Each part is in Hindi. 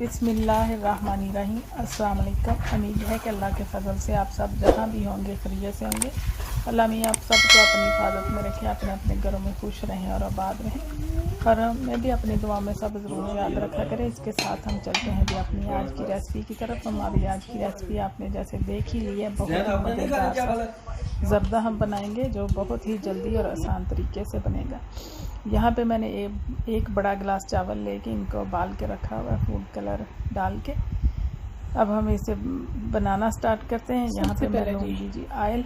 बिस्मिल्लाहिर्रहमानिर्रहीम। अस्सलाम वालेकुम। उम्मीद है कि अल्लाह के फजल से आप सब जहाँ भी होंगे खैरियत से होंगे। अल्लाह मियाँ आप सबको अपनी हिफाजत में रखें, अपने अपने घरों में खुश रहें और आबाद रहें। और मैं भी अपनी दुआ में सब ज़रूर याद रखा करें। इसके साथ हम चलते हैं भी अपनी आज की रेसिपी की तरफ। हमारी आज की रेसिपी आपने जैसे देख ही ली है, बहुत ही मज़ेदार सा ज़र्दा हम बनाएंगे जो बहुत ही जल्दी और आसान तरीके से बनेगा। यहाँ पे मैंने एक बड़ा गिलास चावल लेके इनको उबाल के रखा हुआ है फूड कलर डाल के। अब हम इसे बनाना स्टार्ट करते हैं। यहाँ पे मैं लूँगी जी ऑयल।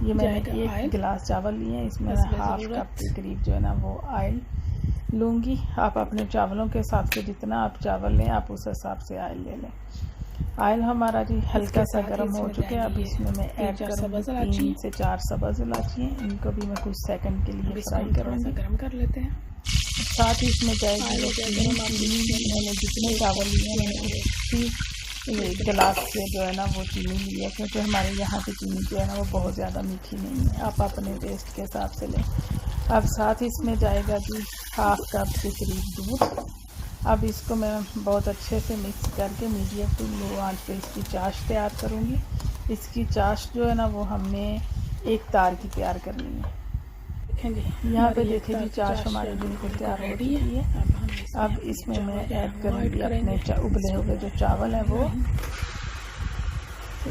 ये मैंने एक गिलास चावल लिए हैं, इसमें मैं हाफ कप के करीब जो है ना वो ऑयल लूँगी। आप अपने चावलों के हिसाब से जितना आप चावल लें आप उस हिसाब से ऑयल ले लें। ऑयल हमारा जी हल्का सा गर्म हो चुका है। अब इसमें मैं ऐड करूँगी 3 से 4 सब्ज़ इलायची। इनको भी मैं कुछ सेकंड के लिए फ्राई करूँगी। गर्म कर लेते हैं। साथ ही इसमें जाएगी मैंने जितने चावल लिए मैंने उसी गिलास से जो है ना वो चीनी ली है, क्योंकि हमारे यहाँ की चीनी जो है ना वो बहुत ज़्यादा मीठी नहीं है। आप अपने टेस्ट के हिसाब से लें। अब साथ ही इसमें जाएगा जी हाफ कप के करीब दूध। अब इसको मैं बहुत अच्छे से मिक्स करके मीडियम टू लो आंच पे इसकी चाश तैयार करूँगी। इसकी चाश जो है ना वो हमने एक तार की तैयार करनी है। यहाँ पे देखिए जी चाश हमारी बिल्कुल तैयार हो चुकी है। अब इसमें मैं ऐड करूँगी अपने उबले हुए जो चावल हैं वो।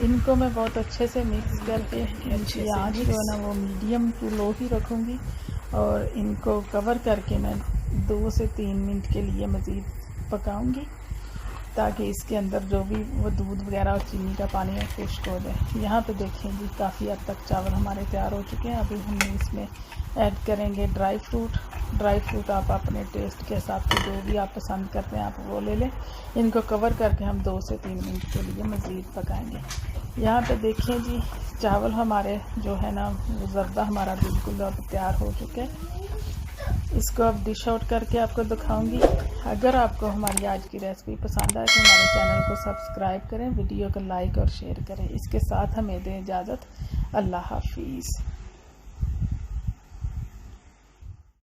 इनको मैं बहुत अच्छे से मिक्स करके इनकी आँच जो है ना वो मीडियम टू लो ही रखूँगी और इनको कवर करके मैं 2 से 3 मिनट के लिए मज़ीद पकाऊंगी, ताकि इसके अंदर जो भी वो दूध वगैरह और चीनी का पानी है खुश्क हो जाए। यहाँ पे देखें जी काफ़ी हद तक चावल हमारे तैयार हो चुके हैं। अभी हम इसमें ऐड करेंगे ड्राई फ्रूट आप अपने टेस्ट के हिसाब से जो भी आप पसंद करते हैं आप वो ले लें। इनको कवर करके हम 2 से 3 मिनट के लिए मज़ीद पकाएंगे। यहाँ पे देखें जी चावल हमारे जो है ना वो ज़र्दा हमारा बिल्कुल अब तैयार हो चुके हैं। इसको अब डिश आउट करके आपको दिखाऊंगी। अगर आपको हमारी आज की रेसिपी पसंद आए तो हमारे चैनल को सब्सक्राइब करें, वीडियो को लाइक और शेयर करें। इसके साथ हमें दें इजाज़त। अल्लाह हाफिज़।